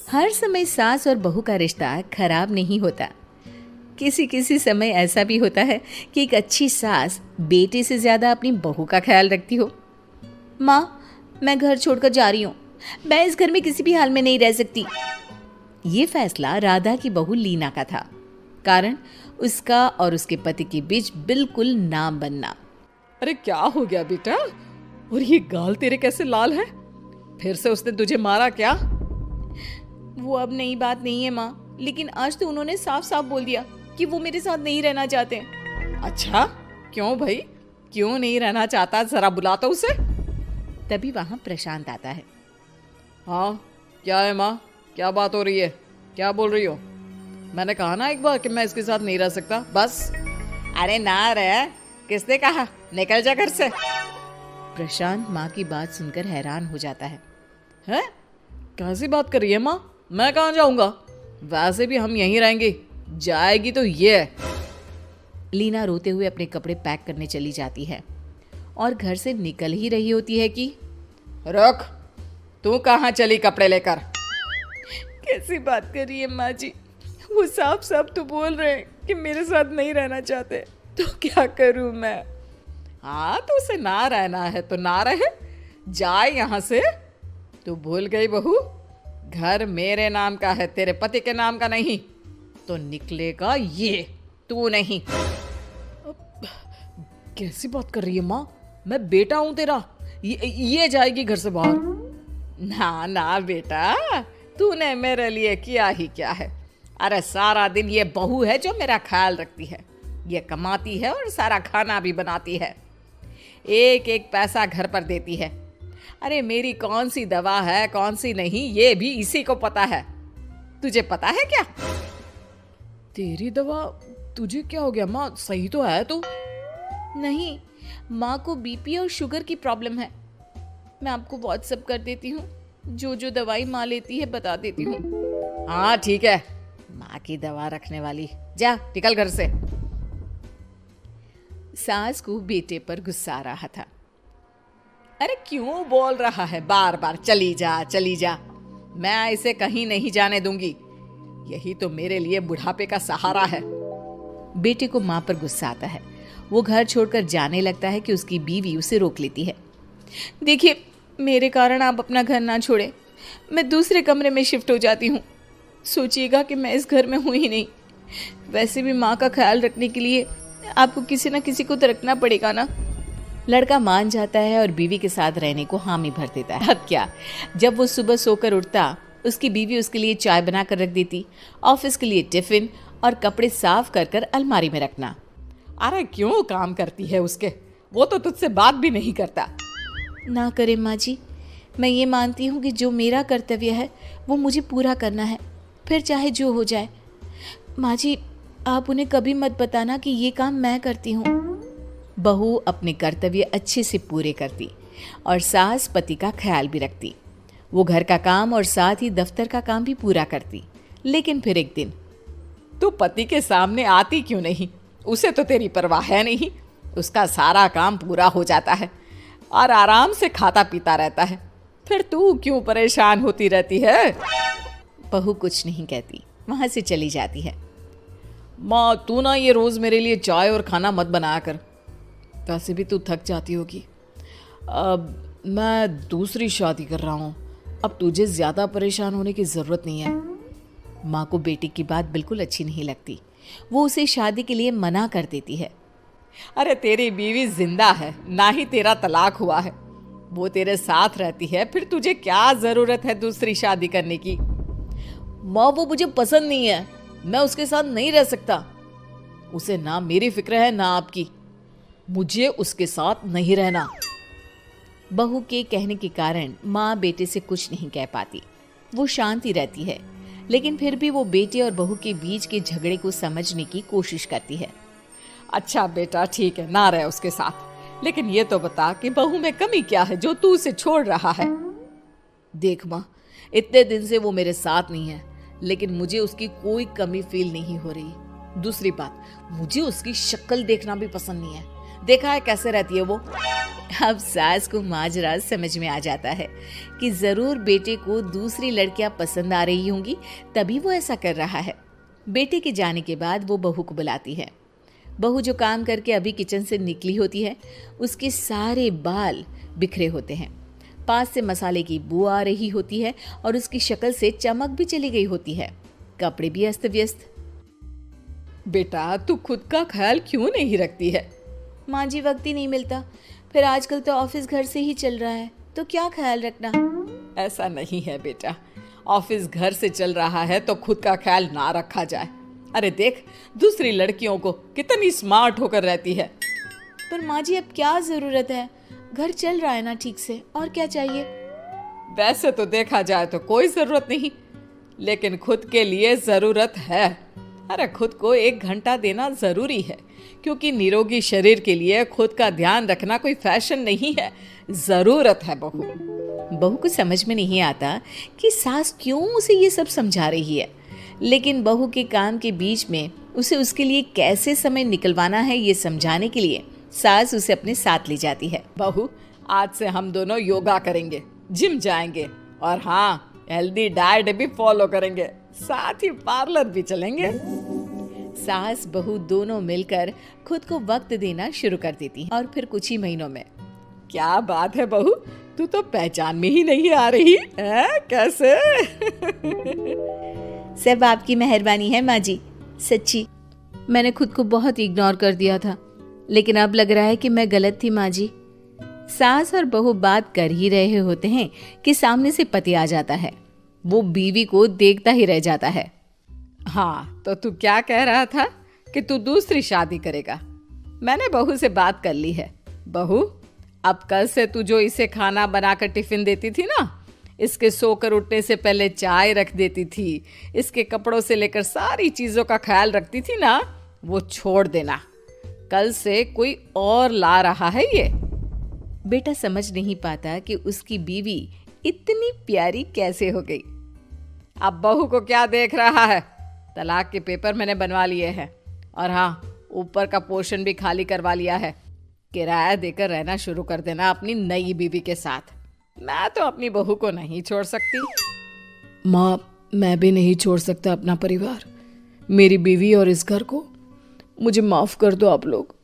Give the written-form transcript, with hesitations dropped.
हर समय सास और बहू का रिश्ता खराब नहीं होता। किसी किसी समय ऐसा भी होता है कि एक अच्छी सास बेटे से ज्यादा अपनी बहू का ख्याल रखती हो। माँ, मैं घर छोड़कर जा रही हूँ। मैं इस घर में किसी भी हाल में नहीं रह सकती। ये फैसला राधा की बहू लीना का था। कारण उसका और उसके पति के बीच बिल्कुल ना बनना। अरे क्या हो गया बेटा? और ये गाल तेरे कैसे लाल है? फिर से उसने तुझे मारा क्या? वो अब नई बात नहीं है माँ, लेकिन आज तो उन्होंने साफ साफ बोल दिया कि वो मेरे साथ नहीं रहना चाहते। अच्छा, क्यों भाई? क्यों नहीं रहना चाहता? जरा बुला तो उसे। तभी वहां प्रशांत आता है। हाँ, क्या है माँ? क्या बात हो रही है? क्या बोल रही हो? मैंने कहा ना एक बार कि मैं इसके साथ नहीं रह सकता, बस। अरे ना रह, किसने कहा? निकल जा घर से। प्रशांत माँ की बात सुनकर हैरान हो जाता है। हैं? कैसी बात कर रही है माँ? मैं कहाँ जाऊंगा? वैसे भी हम यहीं रहेंगे। जाएगी तो ये। लीना रोते हुए अपने कपड़े पैक करने चली जाती है और घर से निकल ही रही होती है कि रुक, तू कहाँ चली कपड़े लेकर? कैसी बात कर रही है माँ जी? वो साफ साफ तो बोल रहे हैं कि मेरे साथ नहीं रहना चाहते, तो क्या करूं मैं? हाँ, तो उसे ना रहना है तो ना रहे, जाए यहाँ से। तू भूल गई बहू, घर मेरे नाम का है, तेरे पति के नाम का नहीं। तो निकलेगा ये, तू नहीं। कैसी बात कर रही है माँ? मैं बेटा हूं तेरा, ये जाएगी घर से बाहर। ना ना बेटा, तूने मेरे लिए किया ही क्या है? अरे सारा दिन ये बहू है जो मेरा ख्याल रखती है। ये कमाती है और सारा खाना भी बनाती है, एक एक पैसा घर पर देती है। अरे मेरी कौन सी दवा है कौन सी नहीं, ये भी इसी को पता है। तुझे पता है क्या? तेरी दवा? तुझे क्या हो गया माँ? सही तो है तू? नहीं, माँ को बीपी और शुगर की प्रॉब्लम है। मैं आपको व्हाट्सएप कर देती हूँ, जो जो दवाई माँ लेती है बता देती हूँ। हाँ ठीक है, माँ की दवा रखने वाली, जा निकल घर से। सास को बेटे पर गुस्सा आ रहा था। अरे क्यों बोल रहा है बार बार चली जा चली जा? मैं इसे कहीं नहीं जाने दूंगी। यही तो मेरे लिए बुढ़ापे का सहारा है। बेटे को माँ पर गुस्सा आता है। वो घर छोड़कर जाने लगता है कि उसकी बीवी उसे रोक लेती है। देखिए, मेरे कारण आप अपना घर ना छोड़े, मैं दूसरे कमरे में शिफ्ट हो जाती हूँ। सोचिएगा कि मैं इस घर में हूँ ही नहीं। वैसे भी माँ का ख्याल रखने के लिए आपको किसी न किसी को तो रखना पड़ेगा ना। लड़का मान जाता है और बीवी के साथ रहने को हामी भर देता है। अब क्या, जब वो सुबह सोकर उठता, उसकी बीवी उसके लिए चाय बना कर रख देती, ऑफिस के लिए टिफिन और कपड़े साफ कर कर अलमारी में रखना। अरे क्यों काम करती है उसके? वो तो तुझसे बात भी नहीं करता। ना करे माँ जी, मैं ये मानती हूँ कि जो मेरा कर्तव्य है वो मुझे पूरा करना है, फिर चाहे जो हो जाए। माँ जी, आप उन्हें कभी मत बताना कि ये काम मैं करती हूँ। बहू अपने कर्तव्य अच्छे से पूरे करती और सास पति का ख्याल भी रखती। वो घर का काम और साथ ही दफ्तर का काम भी पूरा करती। लेकिन फिर एक दिन, तू पति के सामने आती क्यों नहीं? उसे तो तेरी परवाह है नहीं। उसका सारा काम पूरा हो जाता है और आराम से खाता पीता रहता है। फिर तू क्यों परेशान होती रहती है? बहू कुछ नहीं कहती, वहां से चली जाती है। माँ, तू ना ये रोज मेरे लिए चाय और खाना मत बनाया कर। वैसे भी तू थक जाती होगी। अब मैं दूसरी शादी कर रहा हूँ, अब तुझे ज्यादा परेशान होने की जरूरत नहीं है। माँ को बेटी की बात बिल्कुल अच्छी नहीं लगती। वो उसे शादी के लिए मना कर देती है। अरे तेरी बीवी जिंदा है, ना ही तेरा तलाक हुआ है। वो तेरे साथ रहती है, फिर तुझे क्या जरूरत है दूसरी शादी करने की? माँ, वो मुझे पसंद नहीं है, मैं उसके साथ नहीं रह सकता। उसे ना मेरी फिक्र है ना आपकी। मुझे उसके साथ नहीं रहना। बहू के कहने के कारण माँ बेटे से कुछ नहीं कह पाती। वो शांति रहती है, लेकिन फिर भी वो बेटे और बहू के बीच के झगड़े को समझने की कोशिश करती है। अच्छा बेटा, ठीक है, ना रहे उसके साथ, लेकिन ये तो बता कि बहू में कमी क्या है जो तू उसे छोड़ रहा है? देख माँ, इतने दिन से वो मेरे साथ नहीं है, लेकिन मुझे उसकी कोई कमी फील नहीं हो रही। दूसरी बात, मुझे उसकी शक्ल देखना भी पसंद नहीं है। देखा है कैसे रहती है वो? अब सास को माजरा समझ में आ जाता है कि जरूर बेटे को दूसरी लड़कियां पसंद आ रही होंगी, तभी वो ऐसा कर रहा है। बेटे के जाने के बाद वो बहू को बुलाती है। बहू जो काम करके अभी किचन से निकली होती है, उसके सारे बाल बिखरे होते हैं, पास से मसाले की बू आ रही होती है और उसकी शक्ल से चमक भी चली गई होती है, कपड़े भी अस्त व्यस्त। बेटा तू खुद का ख्याल क्यों नहीं रखती है? माँ जी, वक्त ही नहीं मिलता, फिर आजकल तो ऑफिस घर से ही चल रहा है, तो क्या ख्याल रखना। ऐसा नहीं है बेटा, ऑफिस घर से चल रहा है तो खुद का ख्याल ना रखा जाए। अरे देख, दूसरी लड़कियों को कितनी स्मार्ट होकर रहती है। पर माँ जी, अब क्या जरूरत है, घर चल रहा है ना ठीक से, और क्या चाहिए। वैसे तो देखा जाए तो कोई जरूरत नहीं, लेकिन खुद के लिए जरूरत है। अरे खुद को 1 घंटा देना जरूरी है, क्योंकि निरोगी शरीर के लिए खुद का ध्यान रखना कोई फैशन नहीं है, जरूरत है। बहू को समझ में नहीं आता कि सास क्यों उसे ये सब समझा रही है, लेकिन बहू के काम के बीच में उसे उसके लिए कैसे समय निकलवाना है ये समझाने के लिए सास उसे अपने साथ ले जाती है। बहू, आज से हम दोनों योगा करेंगे, जिम जाएंगे और हाँ, हेल्दी डाइट भी फॉलो करेंगे, साथ ही पार्लर भी चलेंगे। सास बहू दोनों मिलकर खुद को वक्त देना शुरू कर देती हैं और फिर कुछ ही महीनों में। क्या बात है बहू, तू तो पहचान में ही नहीं आ रही है, कैसे? सब आपकी मेहरबानी है माँ जी, सच्ची मैंने खुद को बहुत इग्नोर कर दिया था, लेकिन अब लग रहा है कि मैं गलत थी माँ जी। सास और बहू बात कर ही रहे होते हैं कि सामने से पति आ जाता है। वो बीवी को देखता ही रह जाता है। हाँ, तो तू क्या कह रहा था कि तू दूसरी शादी करेगा? मैंने बहू से बात कर ली है। बहू, अब कल से तू जो इसे खाना बनाकर टिफिन देती थी ना, इसके सोकर उठने से पहले चाय रख देती थी, इसके कपड़ों से लेकर सारी चीजों का ख्याल रखती थी ना, वो छोड़ देना। कल से कोई और ला रहा है ये। बेटा समझ नहीं पाता कि उसकी बीवी इतनी प्यारी कैसे हो गई। अब बहू को क्या देख रहा है? तलाक के पेपर मैंने बनवा लिए हैं और हाँ, ऊपर का पोर्शन भी खाली करवा लिया है। किराया देकर रहना शुरू कर देना अपनी नई बीवी के साथ। मैं तो अपनी बहू को नहीं छोड़ सकती। माँ, मैं भी नहीं छोड़ सकता अपना परिवार, मेरी बीवी और इस घर को। मुझे माफ कर दो आप लोग।